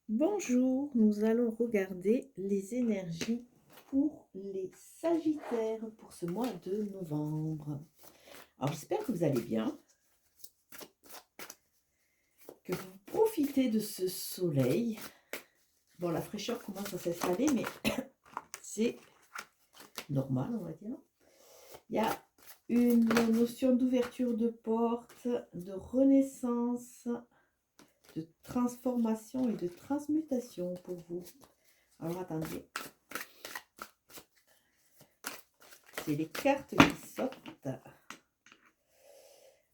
Bonjour, nous allons regarder les énergies pour les Sagittaires pour ce mois de novembre. Alors j'espère que vous allez bien, que vous profitez de ce soleil. Bon, la fraîcheur commence à s'installer, mais c'est normal, on va dire. Il y a une notion d'ouverture de porte, de renaissance, de transformation et de transmutation pour vous. Alors attendez. C'est les cartes qui sortent.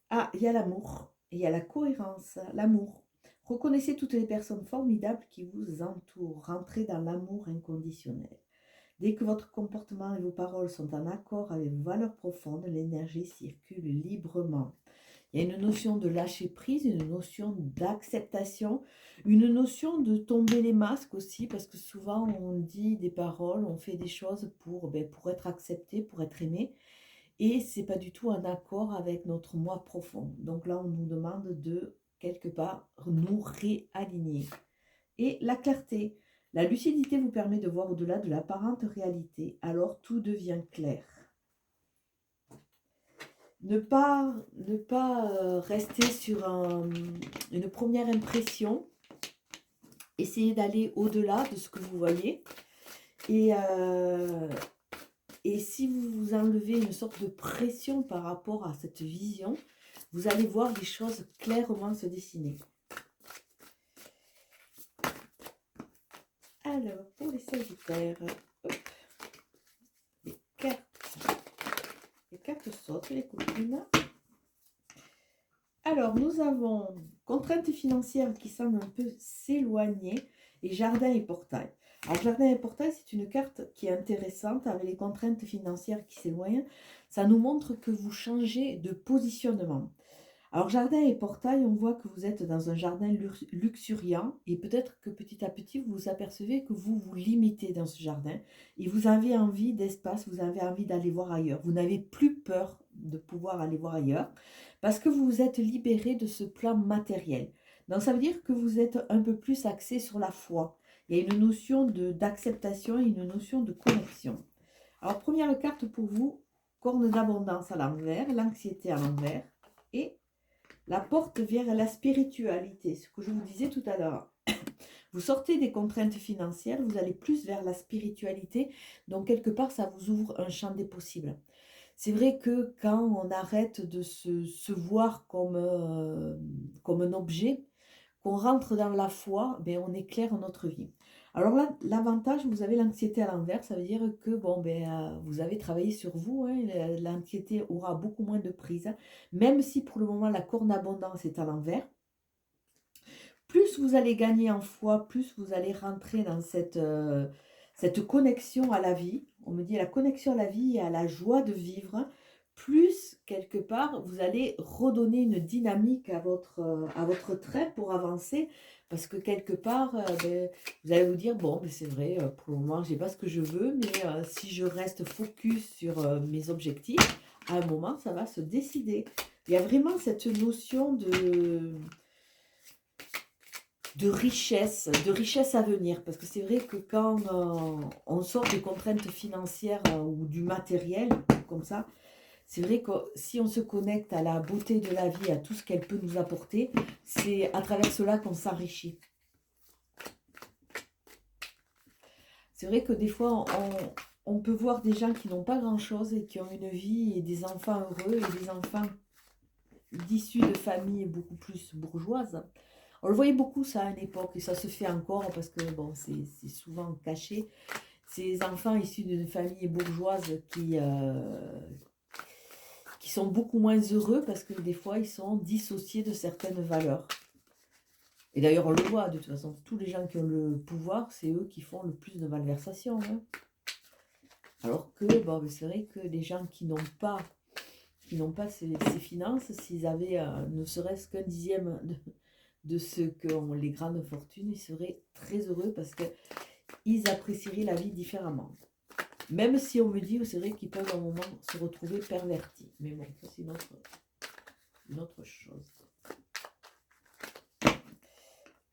Ah, il y a l'amour, il y a la cohérence, l'amour. Reconnaissez toutes les personnes formidables qui vous entourent. Rentrez dans l'amour inconditionnel. Dès que votre comportement et vos paroles sont en accord avec vos valeurs profondes, l'énergie circule librement. Il y a une notion de lâcher prise, une notion d'acceptation, une notion de tomber les masques aussi, parce que souvent on dit des paroles, on fait des choses pour être accepté, pour être aimé. Et c'est pas du tout en accord avec notre moi profond. Donc là, on nous demande de, quelque part, nous réaligner. Et la clarté. La lucidité vous permet de voir au-delà de l'apparente réalité. Alors tout devient clair. Ne pas rester sur une première impression. Essayez d'aller au-delà de ce que vous voyez. Et si vous vous enlevez une sorte de pression par rapport à cette vision, vous allez voir les choses clairement se dessiner. Alors, pour les Sagittaires, hop, les cartes sautent, les copines. Alors, nous avons contraintes financières qui semblent un peu s'éloigner et jardin et portail. Alors, jardin et portail, c'est une carte qui est intéressante avec les contraintes financières qui s'éloignent. Ça nous montre que vous changez de positionnement. Alors, jardin et portail, on voit que vous êtes dans un jardin luxuriant et peut-être que petit à petit, vous vous apercevez que vous vous limitez dans ce jardin et vous avez envie d'espace, vous avez envie d'aller voir ailleurs. Vous n'avez plus peur de pouvoir aller voir ailleurs parce que vous vous êtes libéré de ce plan matériel. Donc, ça veut dire que vous êtes un peu plus axé sur la foi. Il y a une notion d'acceptation et une notion de connexion. Alors, première carte pour vous, corne d'abondance à l'envers, l'anxiété à l'envers et la porte vers la spiritualité, ce que je vous disais tout à l'heure. Vous sortez des contraintes financières, vous allez plus vers la spiritualité, donc quelque part ça vous ouvre un champ des possibles. C'est vrai que quand on arrête de se voir comme un objet, qu'on rentre dans la foi, ben on éclaire notre vie. Alors là, l'avantage, vous avez l'anxiété à l'envers, ça veut dire que vous avez travaillé sur vous, hein, l'anxiété aura beaucoup moins de prise, hein. Même si pour le moment la corne abondance est à l'envers, plus vous allez gagner en foi, plus vous allez rentrer dans cette connexion à la vie. On me dit la connexion à la vie et à la joie de vivre, plus quelque part vous allez redonner une dynamique à votre trait pour avancer. Parce que quelque part, vous allez vous dire, bon, c'est vrai, pour le moment, je n'ai pas ce que je veux, mais si je reste focus sur mes objectifs, à un moment, ça va se décider. Il y a vraiment cette notion de richesse à venir. Parce que c'est vrai que quand on sort des contraintes financières ou du matériel, comme ça, c'est vrai que si on se connecte à la beauté de la vie, à tout ce qu'elle peut nous apporter, c'est à travers cela qu'on s'enrichit. C'est vrai que des fois, on peut voir des gens qui n'ont pas grand-chose et qui ont une vie et des enfants heureux et des enfants issus de familles beaucoup plus bourgeoises. On le voyait beaucoup ça à une époque et ça se fait encore parce que bon, c'est souvent caché. Ces enfants issus d'une famille bourgeoise qui sont beaucoup moins heureux parce que des fois ils sont dissociés de certaines valeurs. Et d'ailleurs on le voit de toute façon, tous les gens qui ont le pouvoir, c'est eux qui font le plus de malversations, hein. Alors que bon, c'est vrai que les gens qui n'ont pas ces finances, s'ils avaient ne serait-ce qu'un dixième de ce qu'ont les grandes fortunes, ils seraient très heureux parce qu'ils apprécieraient la vie différemment. Même si on me dit, c'est vrai qu'ils peuvent à un moment se retrouver pervertis. Mais bon, ça c'est une autre chose.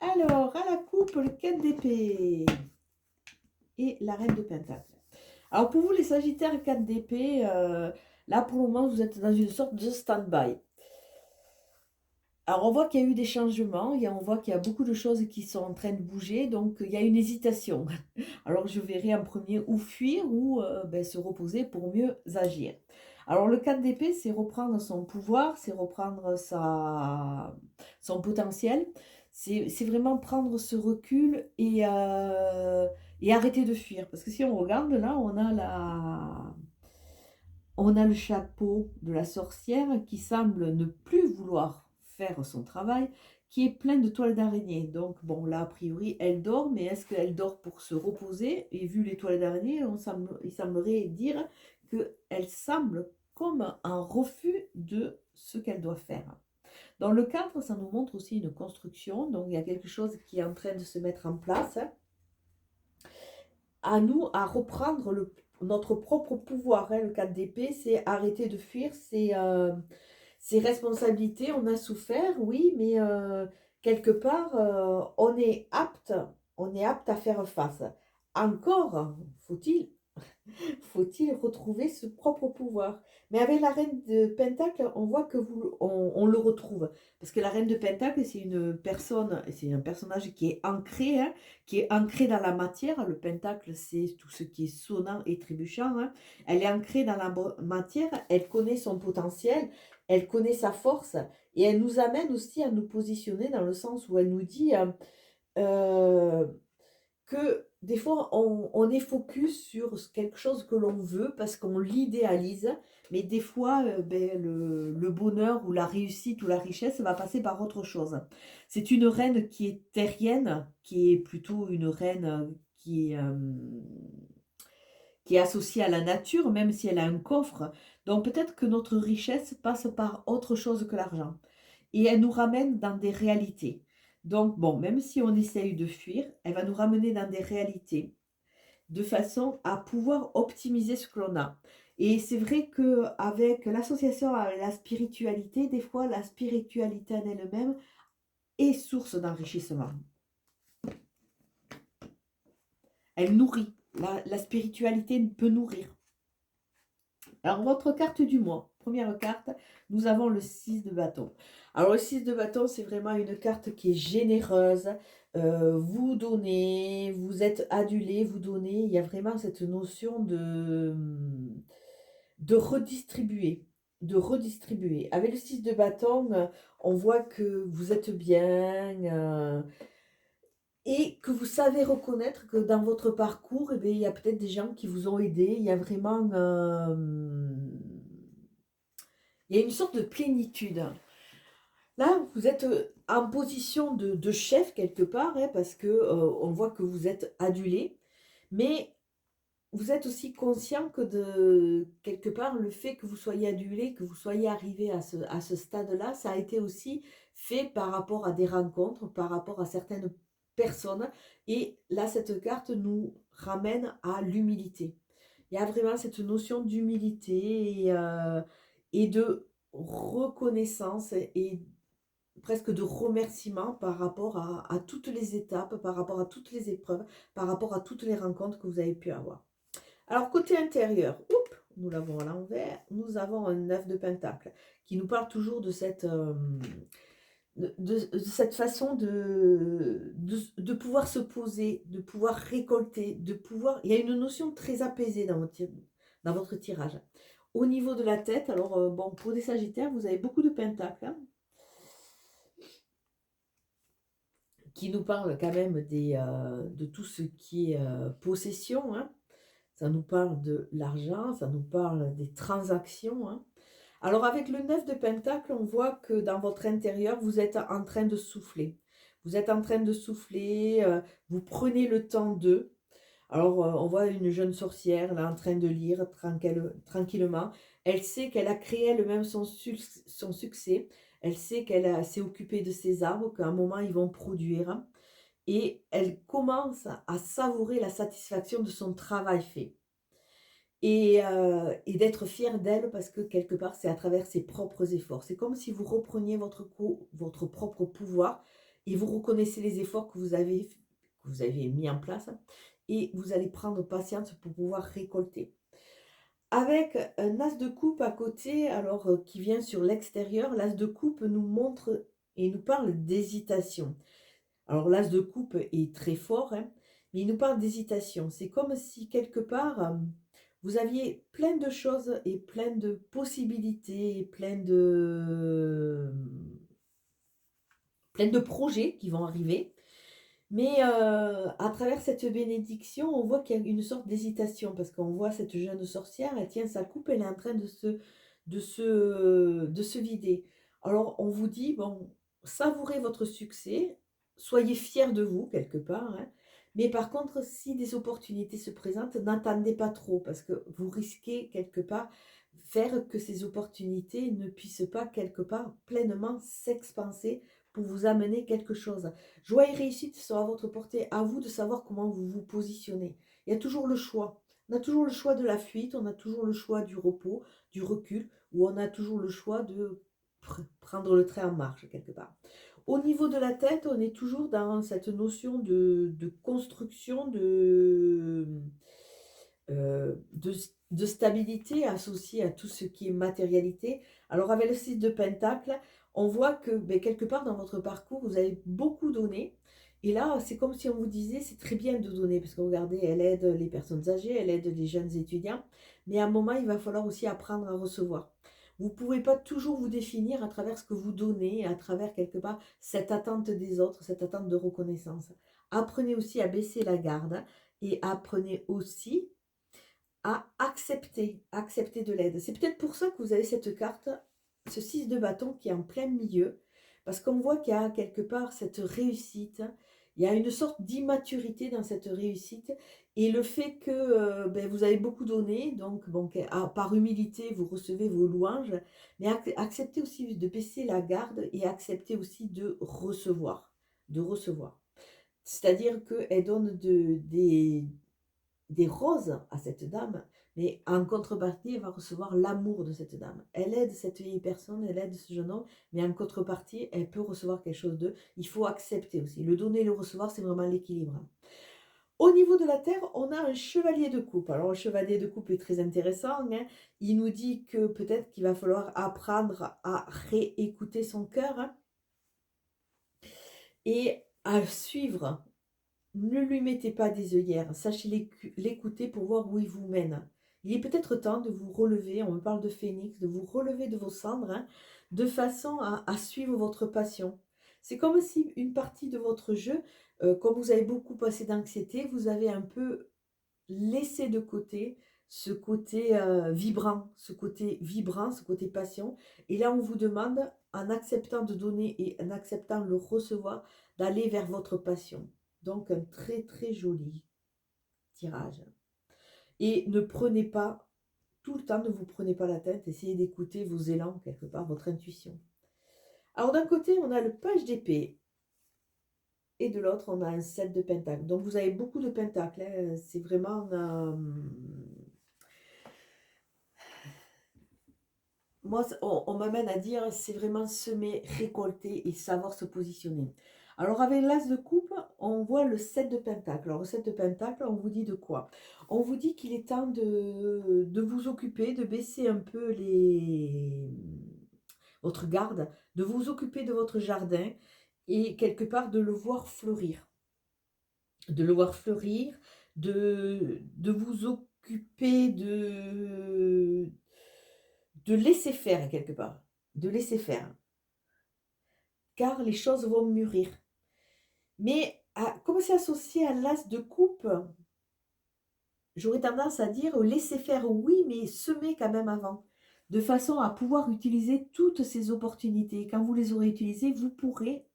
Alors, à la coupe, le 4 d'épée et la reine de pentacle. Alors, pour vous, les sagittaires 4 d'épée, là, pour le moment, vous êtes dans une sorte de stand-by. Alors, on voit qu'il y a eu des changements, on voit qu'il y a beaucoup de choses qui sont en train de bouger, donc il y a une hésitation. Alors, je verrai en premier ou fuir ou se reposer pour mieux agir. Alors, le 4 d'épée, c'est reprendre son pouvoir, c'est reprendre son potentiel, c'est vraiment prendre ce recul et arrêter de fuir. Parce que si on regarde, là, on a le chapeau de la sorcière qui semble ne plus vouloir faire son travail, qui est plein de toiles d'araignée. Donc, bon, là, a priori, elle dort, mais est-ce qu'elle dort pour se reposer? Et vu les toiles d'araignée, il semblerait dire qu'elle semble comme un refus de ce qu'elle doit faire. Dans le cadre, ça nous montre aussi une construction, donc il y a quelque chose qui est en train de se mettre en place. À nous à reprendre notre propre pouvoir. Hein. Le 4 d'épée, c'est arrêter de fuir ses responsabilités. On a souffert, oui, mais quelque part, on est apte à faire face. Encore faut-il retrouver ce propre pouvoir. Mais avec la reine de Pentacle, on voit que on le retrouve. Parce que la reine de Pentacle, c'est une personne, c'est un personnage qui est ancré, hein, qui est ancré dans la matière. Le Pentacle, c'est tout ce qui est sonnant et trébuchant. Hein. Elle est ancrée dans la matière, elle connaît son potentiel, elle connaît sa force. Et elle nous amène aussi à nous positionner dans le sens où elle nous dit... euh, que des fois, on est focus sur quelque chose que l'on veut parce qu'on l'idéalise, mais des fois, le bonheur ou la réussite ou la richesse va passer par autre chose. C'est une reine qui est terrienne, qui est plutôt une reine qui est associée à la nature, même si elle a un coffre. Donc peut-être que notre richesse passe par autre chose que l'argent. Et elle nous ramène dans des réalités. Donc bon, même si on essaye de fuir, elle va nous ramener dans des réalités de façon à pouvoir optimiser ce que l'on a. Et c'est vrai qu'avec l'association à la spiritualité, des fois la spiritualité en elle-même est source d'enrichissement. Elle nourrit. La spiritualité peut nourrir. Alors, votre carte du mois. Première carte, nous avons le 6 de bâton. Alors, le 6 de bâton, c'est vraiment une carte qui est généreuse. Vous donnez, vous êtes adulé, vous donnez. Il y a vraiment cette notion de redistribuer. De redistribuer. Avec le 6 de bâton, on voit que vous êtes bien. Et que vous savez reconnaître que dans votre parcours, eh bien, il y a peut-être des gens qui vous ont aidé. Il y a vraiment il y a une sorte de plénitude. Là, vous êtes en position de chef quelque part, hein, parce que on voit que vous êtes adulé, mais vous êtes aussi conscient que quelque part, le fait que vous soyez adulé, que vous soyez arrivé à ce stade-là, ça a été aussi fait par rapport à des rencontres, par rapport à certaines personnes. Et là, cette carte nous ramène à l'humilité. Il y a vraiment cette notion d'humilité et de reconnaissance et presque de remerciement par rapport à toutes les étapes, par rapport à toutes les épreuves, par rapport à toutes les rencontres que vous avez pu avoir. Alors, côté intérieur, nous l'avons à l'envers, nous avons un 9 de pentacle qui nous parle toujours de cette façon de pouvoir se poser, de pouvoir récolter, de pouvoir... Il y a une notion très apaisée dans votre tirage. Au niveau de la tête, alors, bon, pour des sagittaires, vous avez beaucoup de pentacles, hein, qui nous parlent quand même de tout ce qui est possession, hein. Ça nous parle de l'argent, ça nous parle des transactions. Hein. Alors avec le 9 de Pentacle, on voit que dans votre intérieur, vous êtes en train de souffler. Vous êtes en train de souffler, vous prenez le temps de. Alors on voit une jeune sorcière là en train de lire tranquillement. Elle sait qu'elle a créé elle-même son succès. Elle sait qu'elle s'est occupée de ses arbres, qu'à un moment ils vont produire et elle commence à savourer la satisfaction de son travail fait. Et d'être fière d'elle parce que quelque part, c'est à travers ses propres efforts. C'est comme si vous repreniez votre propre pouvoir et vous reconnaissez les efforts que vous avez mis en place et vous allez prendre patience pour pouvoir récolter. Avec un as de coupe à côté, alors qui vient sur l'extérieur, l'as de coupe nous montre et nous parle d'hésitation. Alors l'as de coupe est très fort, hein, mais il nous parle d'hésitation. C'est comme si quelque part, vous aviez plein de choses et plein de possibilités, et plein de projets qui vont arriver. Mais à travers cette bénédiction, on voit qu'il y a une sorte d'hésitation parce qu'on voit cette jeune sorcière, elle tient sa coupe, elle est en train de se vider. Alors on vous dit, bon, savourez votre succès, soyez fiers de vous quelque part, hein, mais par contre, si des opportunités se présentent, n'attendez pas trop parce que vous risquez quelque part faire que ces opportunités ne puissent pas quelque part pleinement s'expanser pour vous amener quelque chose. Joie et réussite sont à votre portée, à vous de savoir comment vous vous positionnez. Il y a toujours le choix. On a toujours le choix de la fuite, on a toujours le choix du repos, du recul, ou on a toujours le choix de prendre le train en marche quelque part. Au niveau de la tête, on est toujours dans cette notion de construction, de stabilité associée à tout ce qui est matérialité. Alors avec le 6 de Pentacle, on voit que quelque part dans votre parcours, vous avez beaucoup donné. Et là, c'est comme si on vous disait, c'est très bien de donner, parce que regardez, elle aide les personnes âgées, elle aide les jeunes étudiants. Mais à un moment, il va falloir aussi apprendre à recevoir. Vous ne pouvez pas toujours vous définir à travers ce que vous donnez, à travers quelque part cette attente des autres, cette attente de reconnaissance. Apprenez aussi à baisser la garde et apprenez aussi à accepter de l'aide. C'est peut-être pour ça que vous avez cette carte, ce 6 de bâton qui est en plein milieu, parce qu'on voit qu'il y a quelque part cette réussite, il y a une sorte d'immaturité dans cette réussite, et le fait que vous avez beaucoup donné, donc bon, par humilité, vous recevez vos louanges, mais acceptez aussi de baisser la garde et acceptez aussi de recevoir, de recevoir. C'est-à-dire qu'elle donne des roses à cette dame, mais en contrepartie, elle va recevoir l'amour de cette dame. Elle aide cette vieille personne, elle aide ce jeune homme, mais en contrepartie, elle peut recevoir quelque chose d'eux. Il faut accepter aussi. Le donner et le recevoir, c'est vraiment l'équilibre. Au niveau de la terre, on a un chevalier de coupe. Alors, le chevalier de coupe est très intéressant, hein. Il nous dit que peut-être qu'il va falloir apprendre à réécouter son cœur, hein, et à suivre. Ne lui mettez pas des œillères, sachez l'écouter pour voir où il vous mène. Il est peut-être temps de vous relever, on me parle de phénix, de vous relever de vos cendres, hein, de façon à suivre votre passion. C'est comme si une partie de votre jeu, comme vous avez beaucoup passé d'anxiété, vous avez un peu laissé de côté ce côté vibrant, ce côté passion. Et là, on vous demande, en acceptant de donner et en acceptant le recevoir, d'aller vers votre passion. Donc, un très très joli tirage. Et ne prenez pas, tout le temps, ne vous prenez pas la tête, essayez d'écouter vos élans, quelque part, votre intuition. Alors, d'un côté, on a le page d'épée. Et de l'autre, on a un 7 de pentacle. Donc, vous avez beaucoup de pentacles, hein. C'est vraiment... moi, on m'amène à dire, c'est vraiment semer, récolter et savoir se positionner. Alors, avec l'as de coupe, on voit le 7 de pentacle. Alors, le 7 de pentacle, on vous dit de quoi? On vous dit qu'il est temps de vous occuper, de baisser un peu votre garde, de vous occuper de votre jardin et quelque part de le voir fleurir. De le voir fleurir, de vous occuper de laisser faire quelque part, de laisser faire, car les choses vont mûrir. Mais comme c'est associé à l'as de coupe, j'aurais tendance à dire laisser faire oui, mais semer quand même avant, de façon à pouvoir utiliser toutes ces opportunités. Quand vous les aurez utilisées, vous pourrez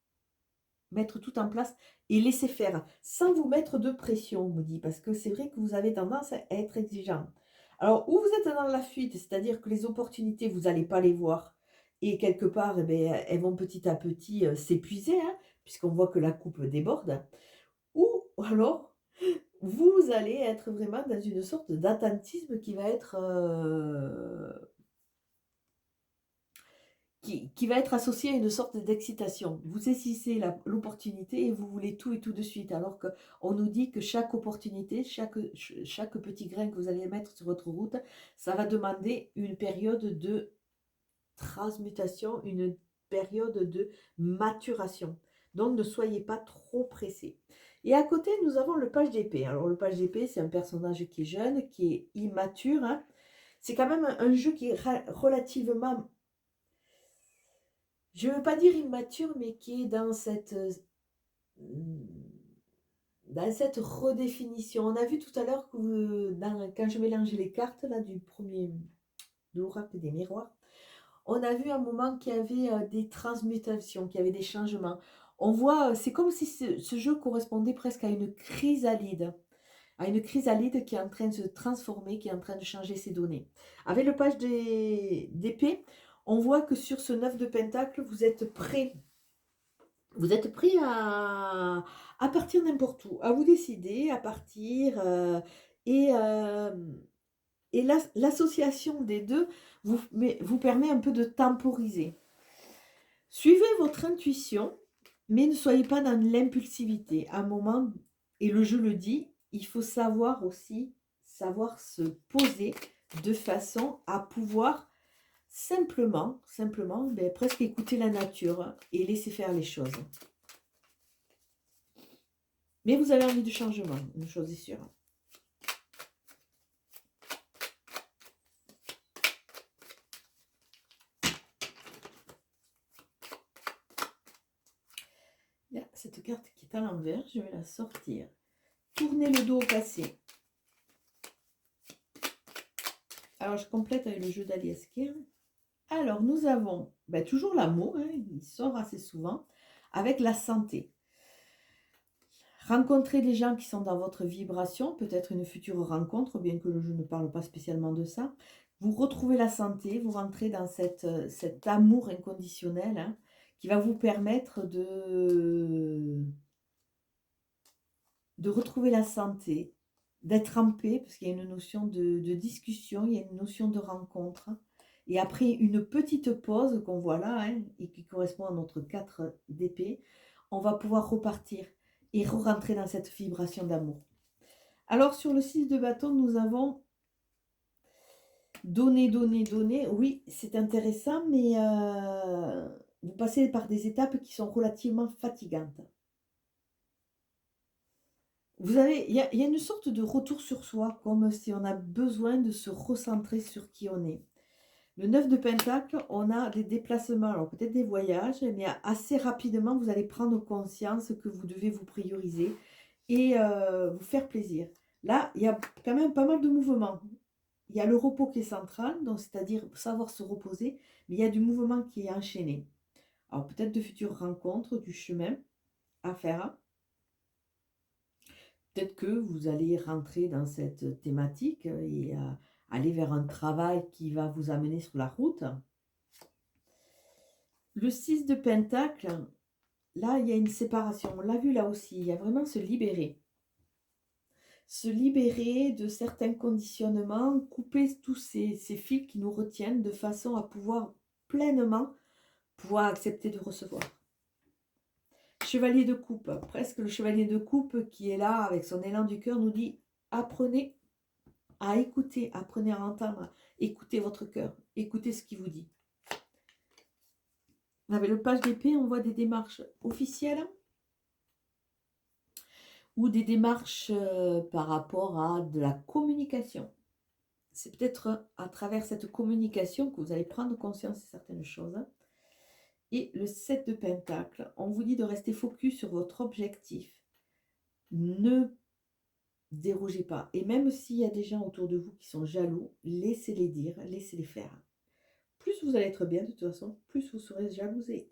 mettre tout en place et laisser faire, sans vous mettre de pression, on me dit, parce que c'est vrai que vous avez tendance à être exigeant. Alors, ou vous êtes dans la fuite, c'est-à-dire que les opportunités, vous n'allez pas les voir, et quelque part, elles vont petit à petit s'épuiser, hein, puisqu'on voit que la coupe déborde, ou alors, vous allez être vraiment dans une sorte d'attentisme qui va être associé à une sorte d'excitation. Vous saisissez l'opportunité et vous voulez tout et tout de suite, alors qu'on nous dit que chaque opportunité, chaque petit grain que vous allez mettre sur votre route, ça va demander une période de transmutation, une période de maturation. Donc ne soyez pas trop pressés. Et à côté, nous avons le page d'épée. Alors le page d'épée, c'est un personnage qui est jeune, qui est immature, hein. C'est quand même un jeu qui est relativement, je ne veux pas dire immature, mais qui est dans cette redéfinition. On a vu tout à l'heure que quand je mélangeais les cartes là, du premier de l'oracle des miroirs, on a vu un moment qu'il y avait des transmutations, qu'il y avait des changements. On voit, c'est comme si ce jeu correspondait presque à une chrysalide qui est en train de se transformer, qui est en train de changer ses données. Avec le page d'épée, on voit que sur ce 9 de pentacle, vous êtes prêt. Vous êtes prêt à partir n'importe où, à vous décider, à partir. Et l'association des deux vous permet un peu de temporiser. Suivez votre intuition, mais ne soyez pas dans l'impulsivité. À un moment, et le jeu le dit, il faut savoir aussi, savoir se poser de façon à pouvoir simplement, presque écouter la nature et laisser faire les choses. Mais vous avez envie de changement, une chose est sûre. Il y a cette carte qui est à l'envers, je vais la sortir. Tournez le dos au passé. Alors, je complète avec le jeu d'Aliaskir. Alors, nous avons toujours l'amour, hein, il sort assez souvent, avec la santé. Rencontrez des gens qui sont dans votre vibration, peut-être une future rencontre, bien que le jeu ne parle pas spécialement de ça. Vous retrouvez la santé, vous rentrez dans cet amour inconditionnel, hein, qui va vous permettre de retrouver la santé, d'être en paix, parce qu'il y a une notion de discussion, il y a une notion de rencontre. Et après une petite pause qu'on voit là, hein, et qui correspond à notre 4 d'épée, on va pouvoir repartir et rentrer dans cette vibration d'amour. Alors sur le 6 de bâton, nous avons donner. Oui, c'est intéressant, mais vous passez par des étapes qui sont relativement fatigantes. Il y a une sorte de retour sur soi, comme si on a besoin de se recentrer sur qui on est. Le 9 de pentacle, on a des déplacements, alors peut-être des voyages, mais assez rapidement, vous allez prendre conscience que vous devez vous prioriser et vous faire plaisir. Là, il y a quand même pas mal de mouvements. Il y a le repos qui est central, donc c'est-à-dire savoir se reposer, mais il y a du mouvement qui est enchaîné. Alors peut-être de futures rencontres, du chemin à faire. Peut-être que vous allez rentrer dans cette thématique et aller vers un travail qui va vous amener sur la route. Le 6 de pentacle, là, il y a une séparation. On l'a vu là aussi, il y a vraiment se libérer. Se libérer de certains conditionnements, couper tous ces fils qui nous retiennent de façon à pouvoir pleinement accepter de recevoir. Chevalier de coupe, presque le chevalier de coupe qui est là avec son élan du cœur nous dit apprenez à écouter, apprenez à entendre, écoutez votre cœur, écoutez ce qu'il vous dit. Avec le page d'épée, on voit des démarches officielles ou des démarches par rapport à de la communication. C'est peut-être à travers cette communication que vous allez prendre conscience de certaines choses. Et le 7 de pentacle, on vous dit de rester focus sur votre objectif. Ne dérogez pas. Et même s'il y a des gens autour de vous qui sont jaloux, laissez-les dire, laissez-les faire. Plus vous allez être bien de toute façon, plus vous serez jalousé.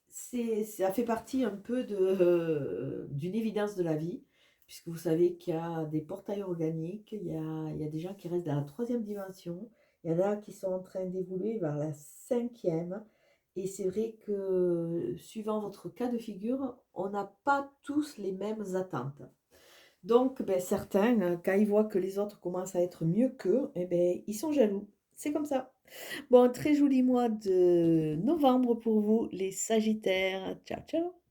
Ça fait partie un peu d'une évidence de la vie, puisque vous savez qu'il y a des portails organiques, il y a des gens qui restent dans la 3e dimension, il y en a qui sont en train d'évoluer vers la 5e, et c'est vrai que suivant votre cas de figure, on n'a pas tous les mêmes attentes. Donc, certains, quand ils voient que les autres commencent à être mieux qu'eux, ils sont jaloux. C'est comme ça. Bon, très joli mois de novembre pour vous, les Sagittaires. Ciao, ciao.